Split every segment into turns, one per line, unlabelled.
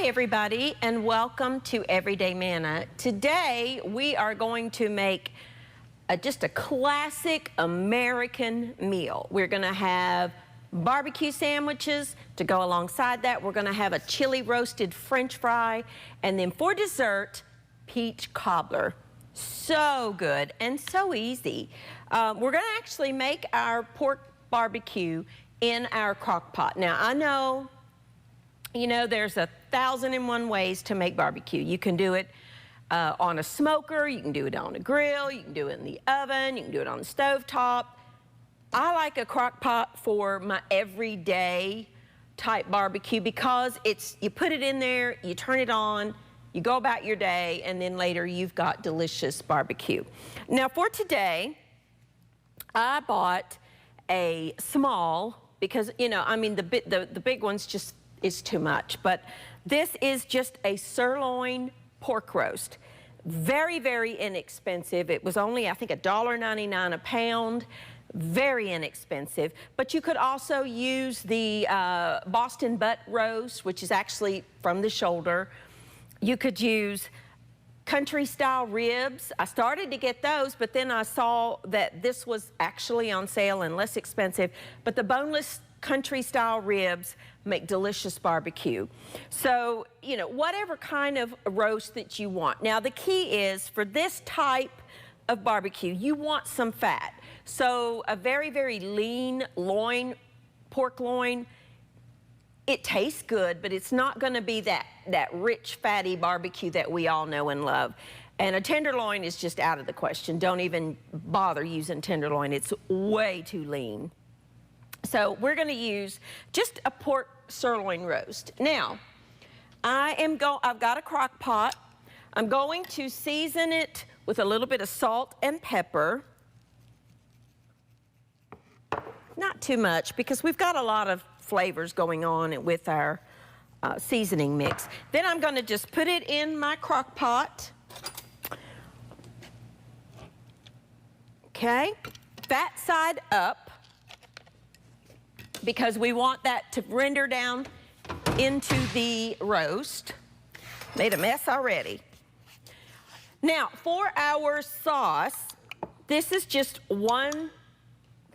Hi everybody, and welcome to Everyday Manna. Today we are going to make just a classic American meal. We're going to have barbecue sandwiches to go alongside that. We're going to have a chili roasted French fry, and then for dessert, peach cobbler. So good and so easy. We're going to actually make our pork barbecue in our crock pot. Now I know, there's 1,001 ways to make barbecue. You can do it on a smoker, you can do it on a grill, you can do it in the oven, you can do it on the stove top. I like a crock pot for my everyday type barbecue because you put it in there, you turn it on, you go about your day, and then later you've got delicious barbecue. Now for today, I bought a small, because the big one's just is too much, but this is just a sirloin pork roast. Very, very inexpensive. It was only, I think, $1.99 a pound. Very inexpensive. But you could also use the Boston butt roast, which is actually from the shoulder. You could use country style ribs. I started to get those, but then I saw that this was actually on sale and less expensive. But the boneless country style ribs make delicious barbecue. So, whatever kind of roast that you want. Now, the key is for this type of barbecue, you want some fat. So a very, very lean loin, pork loin, it tastes good, but it's not going to be that rich, fatty barbecue that we all know and love. And a tenderloin is just out of the question. Don't even bother using tenderloin. It's way too lean. So we're going to use just a pork sirloin roast. Now, I've got a crock pot. I'm going to season it with a little bit of salt and pepper. Not too much, because we've got a lot of flavors going on with our seasoning mix. Then I'm going to just put it in my crock pot. Okay, fat side up, because we want that to render down into the roast. Made a mess already. Now, for our sauce, this is just one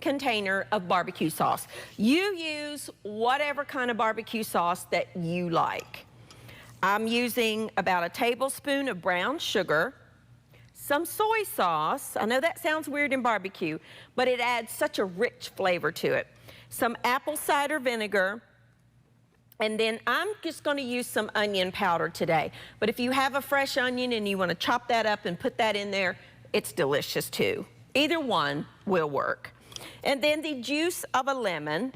container of barbecue sauce. You use whatever kind of barbecue sauce that you like. I'm using about a tablespoon of brown sugar, some soy sauce. I know that sounds weird in barbecue, but it adds such a rich flavor to it. Some apple cider vinegar, and then I'm just going to use some onion powder today. But if you have a fresh onion and you want to chop that up and put that in there, it's delicious too. Either one will work. And then the juice of a lemon.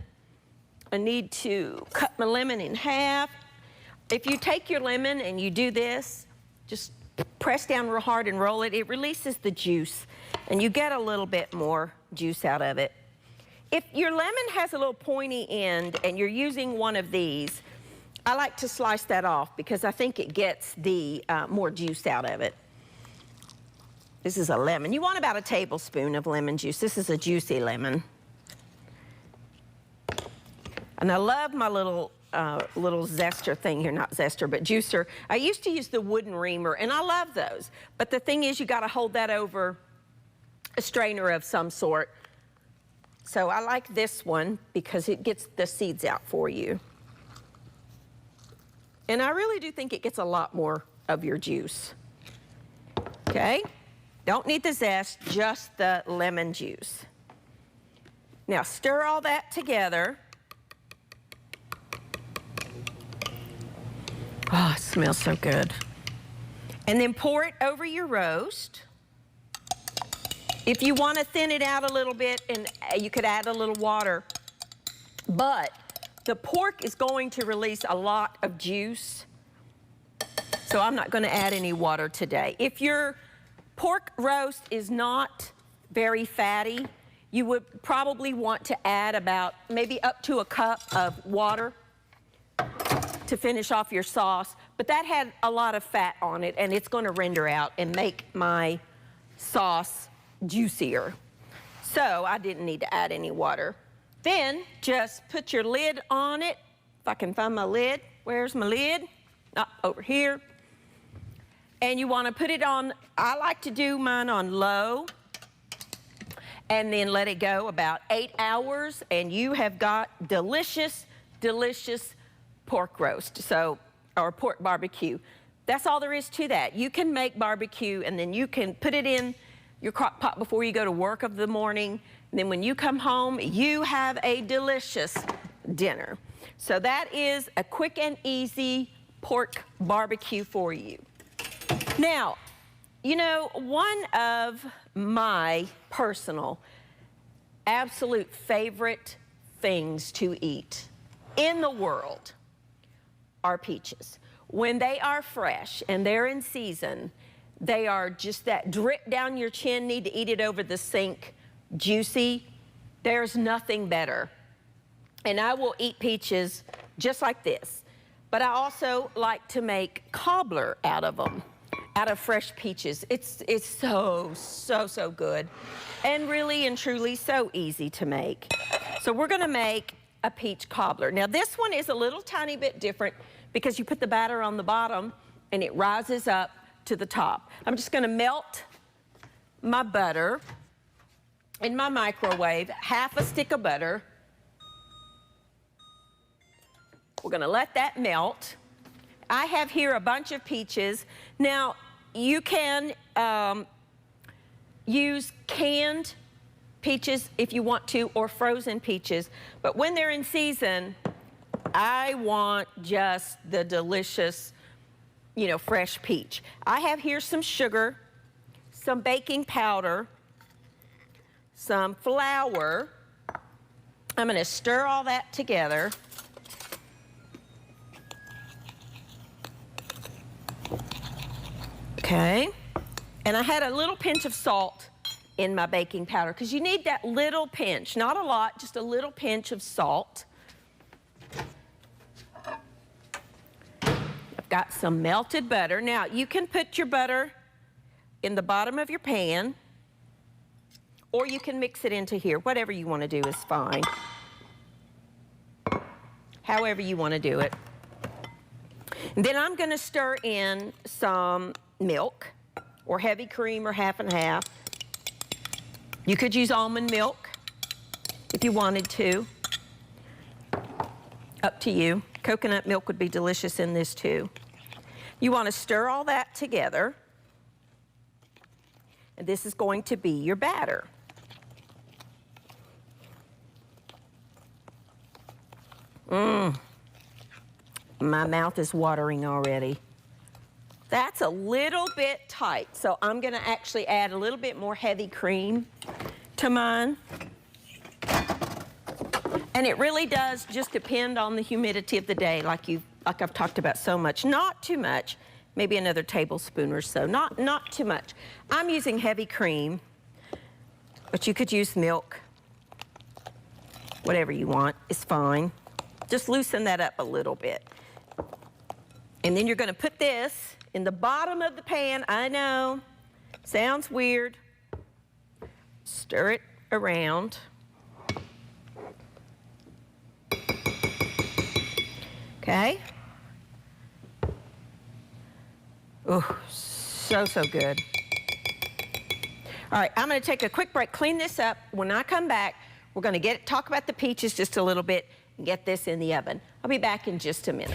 I need to cut my lemon in half. If you take your lemon and you do this, just press down real hard and roll it, it releases the juice, and you get a little bit more juice out of it. If your lemon has a little pointy end and you're using one of these, I like to slice that off because I think it gets the more juice out of it. This is a lemon. You want about a tablespoon of lemon juice. This is a juicy lemon. And I love my little zester thing here, not zester, but juicer. I used to use the wooden reamer, and I love those. But the thing is, you got to hold that over a strainer of some sort. So I like this one because it gets the seeds out for you. And I really do think it gets a lot more of your juice. Okay? Don't need the zest, just the lemon juice. Now stir all that together. Oh, it smells so good. And then pour it over your roast. If you want to thin it out a little bit, and you could add a little water, but the pork is going to release a lot of juice, so I'm not going to add any water today. If your pork roast is not very fatty, you would probably want to add about maybe up to a cup of water to finish off your sauce, but that had a lot of fat on it, and it's going to render out and make my sauce juicier. So I didn't need to add any water. Then just put your lid on it. If I can find my lid. Where's my lid? over here. And you want to put it on, I like to do mine on low, and then let it go about 8 hours, and you have got delicious, delicious pork roast, or pork barbecue. That's all there is to that. You can make barbecue, and then you can put it in your crock pot before you go to work of the morning. And then when you come home, you have a delicious dinner. So that is a quick and easy pork barbecue for you. Now, you know, one of my personal, absolute favorite things to eat in the world are peaches. When they are fresh and they're in season, they are just that drip down your chin, need to eat it over the sink, juicy. There's nothing better. And I will eat peaches just like this. But I also like to make cobbler out of them, out of fresh peaches. It's so good. And really and truly so easy to make. So we're gonna make a peach cobbler. Now this one is a little tiny bit different because you put the batter on the bottom and it rises up to the top. I'm just gonna melt my butter in my microwave, half a stick of butter. We're gonna let that melt. I have here a bunch of peaches. Now, you can use canned peaches if you want to, or frozen peaches. But when they're in season, I want just the delicious, you know, fresh peach. I have here some sugar, some baking powder, some flour. I'm gonna stir all that together. Okay, and I had a little pinch of salt in my baking powder because you need that little pinch, not a lot, just a little pinch of salt. I've got some melted butter. Now, you can put your butter in the bottom of your pan, or you can mix it into here. Whatever you want to do is fine. However you want to do it. And then I'm going to stir in some milk, or heavy cream, or half and half. You could use almond milk if you wanted to. Up to you. Coconut milk would be delicious in this too. You want to stir all that together. And this is going to be your batter. My mouth is watering already. That's a little bit tight, so I'm gonna actually add a little bit more heavy cream to mine. And it really does just depend on the humidity of the day, like I've talked about so much. Not too much, maybe another tablespoon or so, not too much. I'm using heavy cream, but you could use milk. Whatever you want is fine. Just loosen that up a little bit. And then you're gonna put this in the bottom of the pan. I know, sounds weird. Stir it around. Okay. Oh, so good. All right, I'm gonna take a quick break, clean this up. When I come back, we're gonna talk about the peaches just a little bit and get this in the oven. I'll be back in just a minute.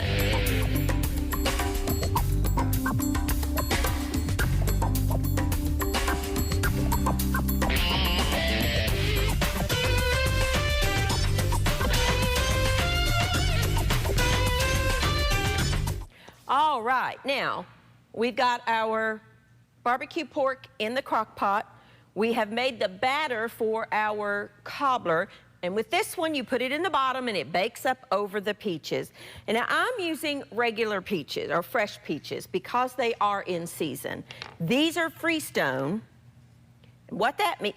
All right, now we've got our barbecue pork in the crock pot. We have made the batter for our cobbler, and with this one you put it in the bottom and it bakes up over the peaches. And now I'm using regular peaches or fresh peaches because they are in season. These are Freestone. What that means,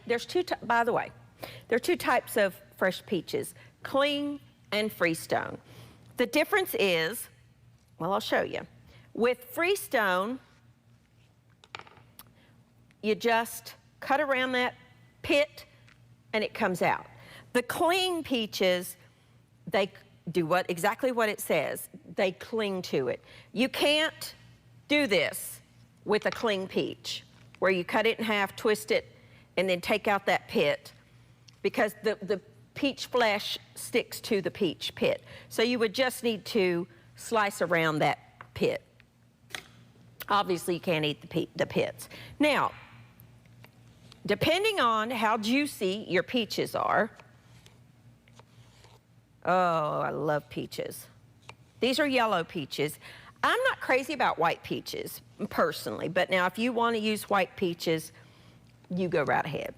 by the way, there are two types of fresh peaches, clean and Freestone. The difference is, well, I'll show you. With Freestone, you just cut around that pit and it comes out. The clean peaches, they do exactly what it says. they cling to it. You can't do this with a cling peach, where you cut it in half, twist it, and then take out that pit, because the peach flesh sticks to the peach pit. So you would just need to slice around that pit. Obviously, you can't eat the pits. Now, depending on how juicy your peaches are, oh, I love peaches. These are yellow peaches. I'm not crazy about white peaches, personally, but now if you want to use white peaches, you go right ahead.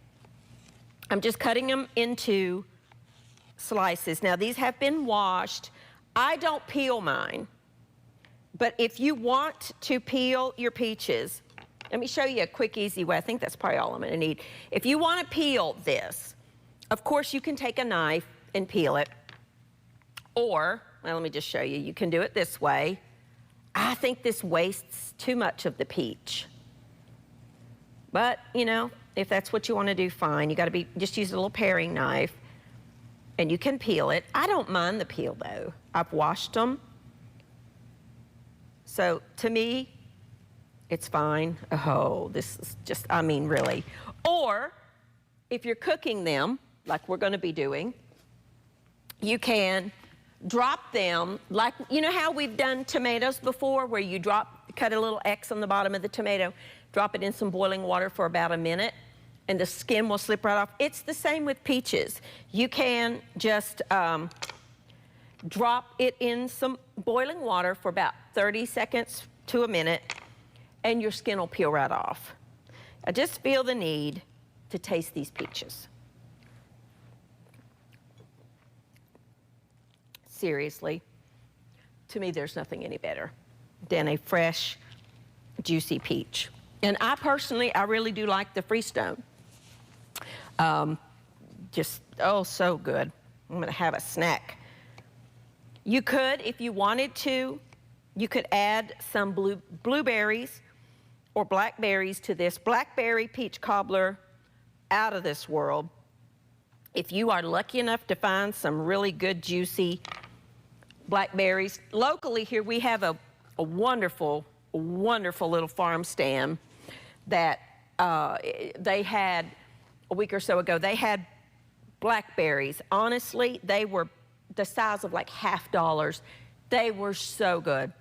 I'm just cutting them into slices. Now, these have been washed. I don't peel mine, but if you want to peel your peaches, let me show you a quick, easy way. I think that's probably all I'm going to need. If you want to peel this, of course, you can take a knife and peel it, or, well, let me just show you. You can do it this way. I think this wastes too much of the peach. But, you know, if that's what you want to do, fine. You got to just use a little paring knife, and you can peel it. I don't mind the peel, though. I've washed them. So, to me, it's fine. Oh, this is just, I mean, really. Or, if you're cooking them, like we're going to be doing, you can drop them, like, you know how we've done tomatoes before, where you cut a little X on the bottom of the tomato, drop it in some boiling water for about a minute, and the skin will slip right off. It's the same with peaches. You can just drop it in some boiling water for about 30 seconds to a minute, and your skin will peel right off. I just feel the need to taste these peaches. Seriously, to me, there's nothing any better than a fresh, juicy peach. And I personally, I really do like the Freestone. Just, oh, so good. I'm gonna have a snack. You could, if you wanted to, you could add some blueberries or blackberries to this. Blackberry peach cobbler, out of this world. If you are lucky enough to find some really good, juicy blackberries. Locally here, we have a wonderful, wonderful little farm stand that they had a week or so ago. They had blackberries. Honestly, they were the size of like $half. They were so good,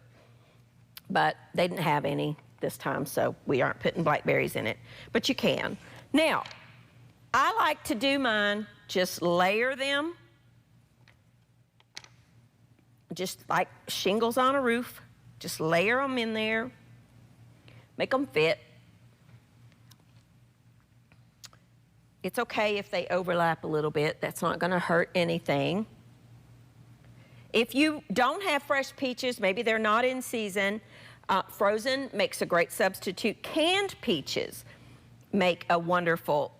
but they didn't have any this time, so we aren't putting blackberries in it, but you can. Now, I like to do mine, just layer them, just like shingles on a roof. Just layer them in there, make them fit. It's okay if they overlap a little bit. That's not going to hurt anything. If you don't have fresh peaches, maybe they're not in season, frozen makes a great substitute. Canned peaches make a wonderful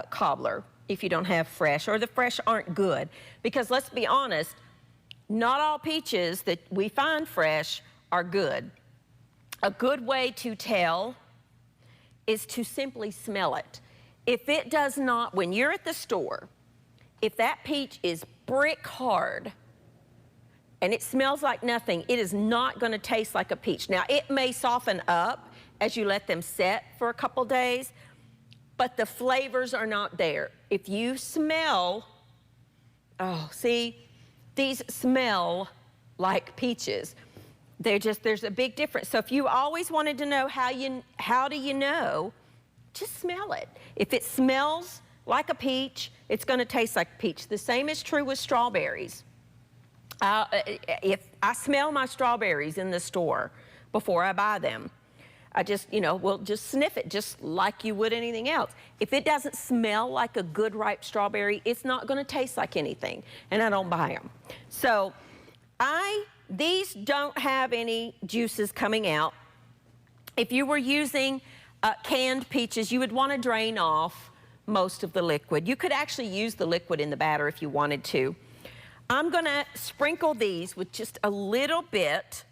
cobbler if you don't have fresh, or the fresh aren't good. Because let's be honest, not all peaches that we find fresh are good. A good way to tell is to simply smell it. If it does not, when you're at the store, if that peach is brick hard and it smells like nothing, it is not going to taste like a peach. Now, it may soften up as you let them set for a couple days, but the flavors are not there. If you smell, oh, see, these smell like peaches. There's a big difference. So if you always wanted to know how do you know, just smell it. If it smells like a peach, it's going to taste like peach. The same is true with strawberries. If I smell my strawberries in the store before I buy them, I just, will just sniff it just like you would anything else. If it doesn't smell like a good ripe strawberry, it's not going to taste like anything, and I don't buy them. So these don't have any juices coming out. If you were using canned peaches, you would want to drain off most of the liquid. You could actually use the liquid in the batter if you wanted to. I'm going to sprinkle these with just a little bit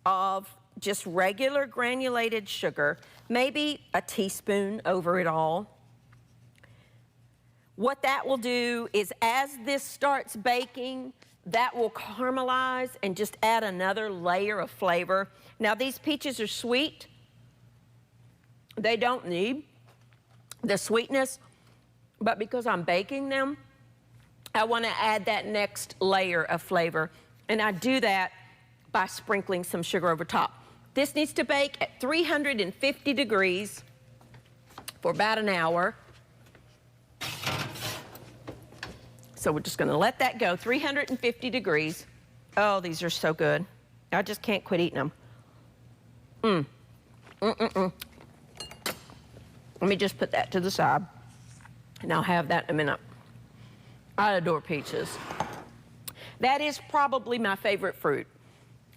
of just regular granulated sugar, maybe a teaspoon over it all. What that will do is, as this starts baking, that will caramelize and just add another layer of flavor. Now these peaches are sweet. They don't need the sweetness, but because I'm baking them, I want to add that next layer of flavor. And I do that by sprinkling some sugar over top. This needs to bake at 350 degrees for about an hour. So we're just going to let that go, 350 degrees. Oh, these are so good. I just can't quit eating them. Let me just put that to the side, and I'll have that in a minute. I adore peaches. That is probably my favorite fruit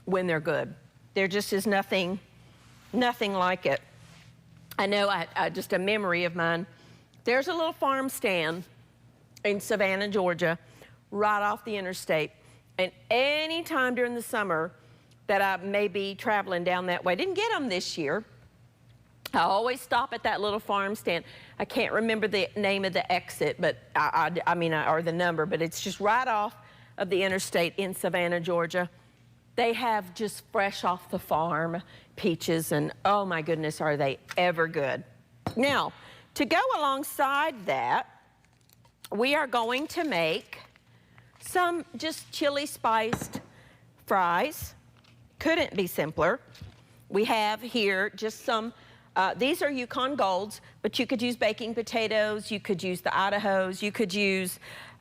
when they're good. There just is nothing like it. I know, just a memory of mine. There's a little farm stand in Savannah, Georgia, right off the interstate. And any time during the summer that I may be traveling down that way, didn't get them this year, I always stop at that little farm stand. I can't remember the name of the exit, but or the number, but it's just right off of the interstate in Savannah, Georgia. They have just fresh off the farm peaches, and oh my goodness, are they ever good. Now, to go alongside that, we are going to make some just chili spiced fries. Couldn't be simpler. We have here just some, these are Yukon Golds, but you could use baking potatoes, you could use the Idahos, you could use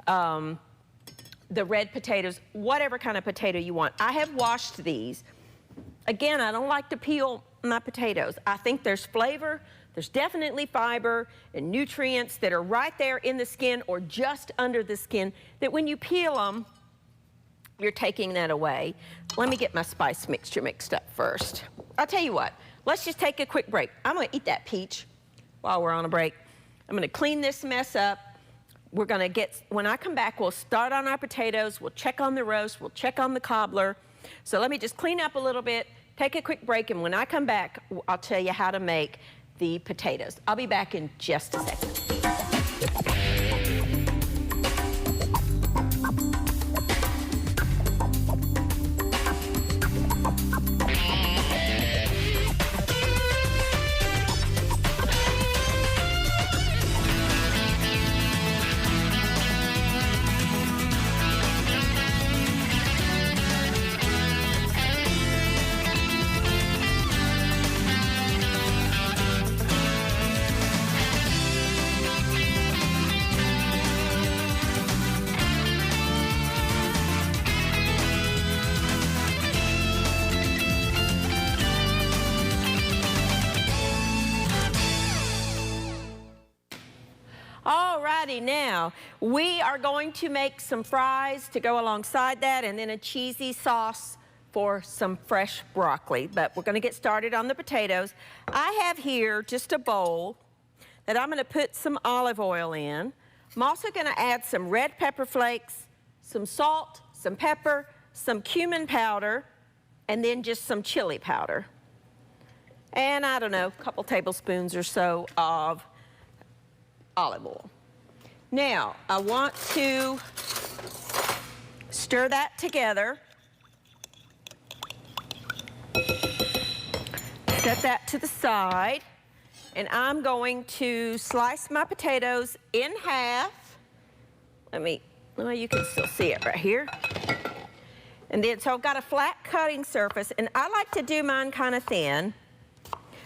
the red potatoes, whatever kind of potato you want. I have washed these. Again, I don't like to peel my potatoes. I think there's flavor, there's definitely fiber and nutrients that are right there in the skin or just under the skin that when you peel them, you're taking that away. Let me get my spice mixture mixed up first. I'll tell you what, let's just take a quick break. I'm gonna eat that peach while we're on a break. I'm gonna clean this mess up. We're gonna when I come back, we'll start on our potatoes, we'll check on the roast, we'll check on the cobbler. So let me just clean up a little bit, take a quick break, and when I come back, I'll tell you how to make the potatoes. I'll be back in just a second. Now, we are going to make some fries to go alongside that and then a cheesy sauce for some fresh broccoli. But we're going to get started on the potatoes. I have here just a bowl that I'm going to put some olive oil in. I'm also going to add some red pepper flakes, some salt, some pepper, some cumin powder, and then just some chili powder. And I don't know, a couple tablespoons or so of olive oil. Now, I want to stir that together. Set that to the side. And I'm going to slice my potatoes in half. Well, you can still see it right here. And then, so I've got a flat cutting surface, and I like to do mine kind of thin.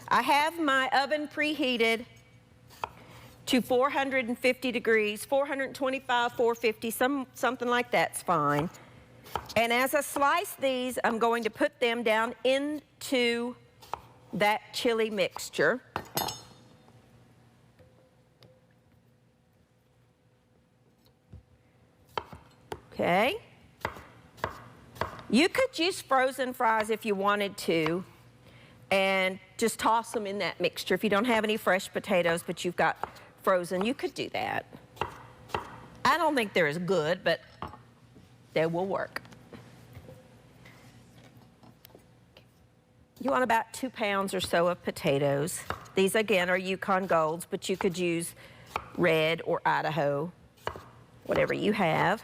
I have my oven preheated to 450 degrees, 425, 450, something like that's fine. And as I slice these, I'm going to put them down into that chili mixture. Okay. You could use frozen fries if you wanted to, and just toss them in that mixture. If you don't have any fresh potatoes, but you've got frozen, you could do that. I don't think they're as good, but they will work. You want about 2 pounds or so of potatoes. These again are Yukon Golds, but you could use red or Idaho, whatever you have.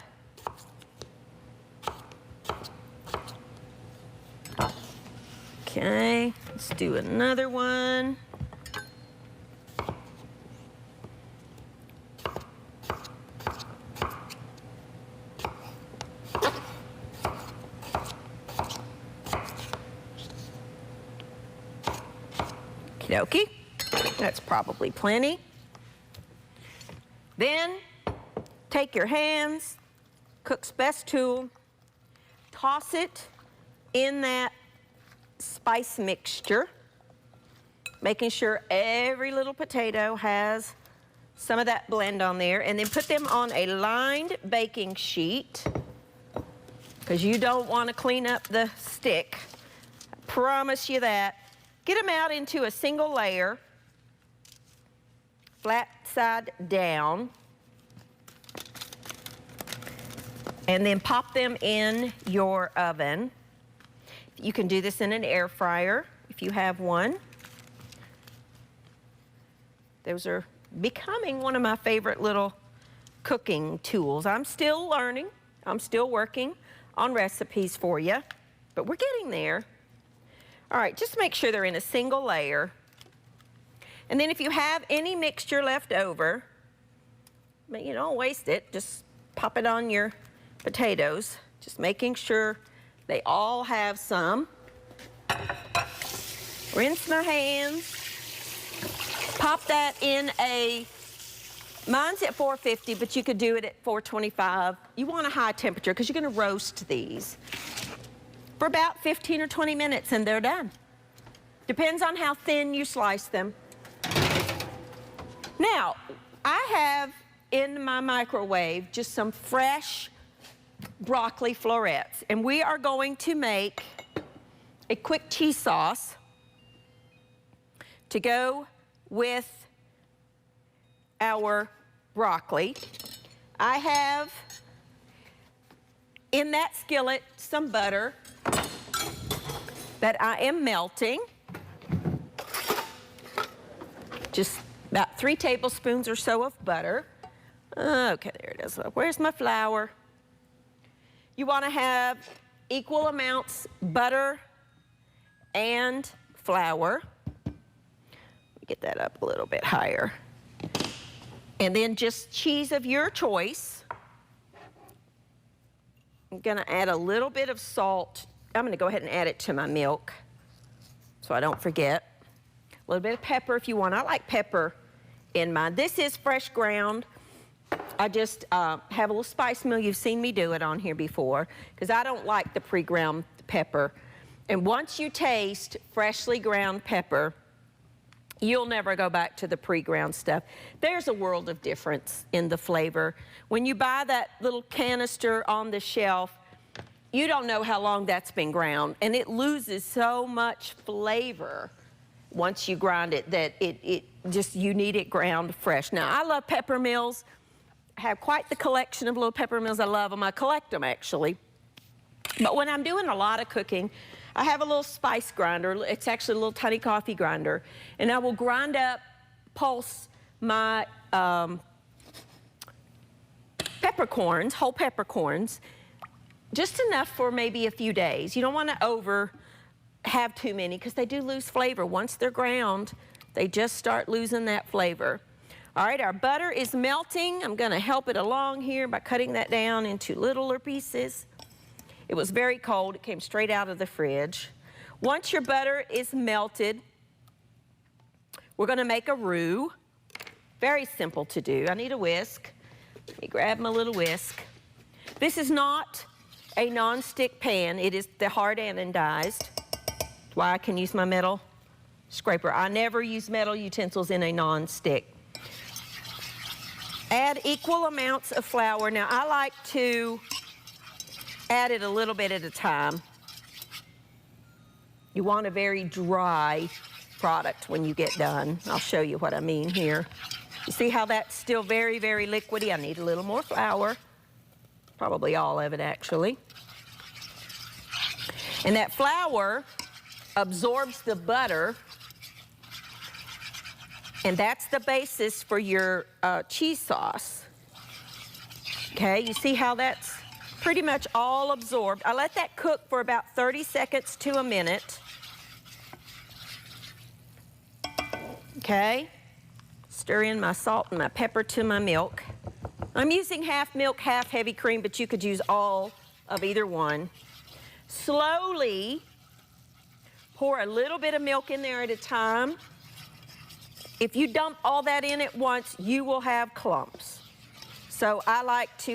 Okay, let's do another one. Okie dokie, that's probably plenty. Then take your hands, cook's best tool, toss it in that spice mixture, making sure every little potato has some of that blend on there, and then put them on a lined baking sheet because you don't want to clean up the stick. I promise you that. Get them out into a single layer, flat side down, and then pop them in your oven. You can do this in an air fryer if you have one. Those are becoming one of my favorite little cooking tools. I'm still learning. I'm still working on recipes for you, but we're getting there. All right, just make sure they're in a single layer. And then if you have any mixture left over, but you don't waste it, just pop it on your potatoes, just making sure they all have some. Rinse my hands. Pop that in mine's at 450, but you could do it at 425. You want a high temperature because you're going to roast these for about 15 or 20 minutes and they're done. Depends on how thin you slice them. Now, I have in my microwave just some fresh broccoli florets, and we are going to make a quick cheese sauce to go with our broccoli. I have in that skillet some butter that I am melting. Just about 3 tablespoons or so of butter. Okay, there it is. Where's my flour? You want to have equal amounts butter and flour. Let me get that up a little bit higher. And then just cheese of your choice. I'm going to add a little bit of salt. I'm going to go ahead and add it to my milk so I don't forget. A little bit of pepper if you want. I like pepper in mine. This is fresh ground. I just have a little spice mill. You've seen me do it on here before because I don't like the pre-ground pepper. And once you taste freshly ground pepper, you'll never go back to the pre-ground stuff. There's a world of difference in the flavor. When you buy that little canister on the shelf, you don't know how long that's been ground, and it loses so much flavor once you grind it that you need it ground fresh. Now, I love pepper mills. I have quite the collection of little pepper mills. I love them. I collect them, actually. But when I'm doing a lot of cooking, I have a little spice grinder. It's actually a little tiny coffee grinder. And I will grind up, pulse my peppercorns, whole peppercorns, just enough for maybe a few days. You don't want to have too many because they do lose flavor. Once they're ground, they just start losing that flavor. All right, our butter is melting. I'm going to help it along here by cutting that down into littler pieces. It was very cold. It came straight out of the fridge. Once your butter is melted, we're going to make a roux. Very simple to do. I need a whisk. Let me grab my little whisk. This is not a non-stick pan. It is the hard anodized. That's why I can use my metal scraper. I never use metal utensils in a non-stick. Add equal amounts of flour. Now, I like to add it a little bit at a time. You want a very dry product when you get done. I'll show you what I mean here. You see how that's still very, very liquidy? I need a little more flour. Probably all of it, actually. And that flour absorbs the butter, and that's the basis for your cheese sauce. Okay, you see how that's pretty much all absorbed. I let that cook for about 30 seconds to a minute. Okay, stir in my salt and my pepper to my milk. I'm using half milk, half heavy cream, but you could use all of either one. Slowly pour a little bit of milk in there at a time. If you dump all that in at once, you will have clumps. So I like to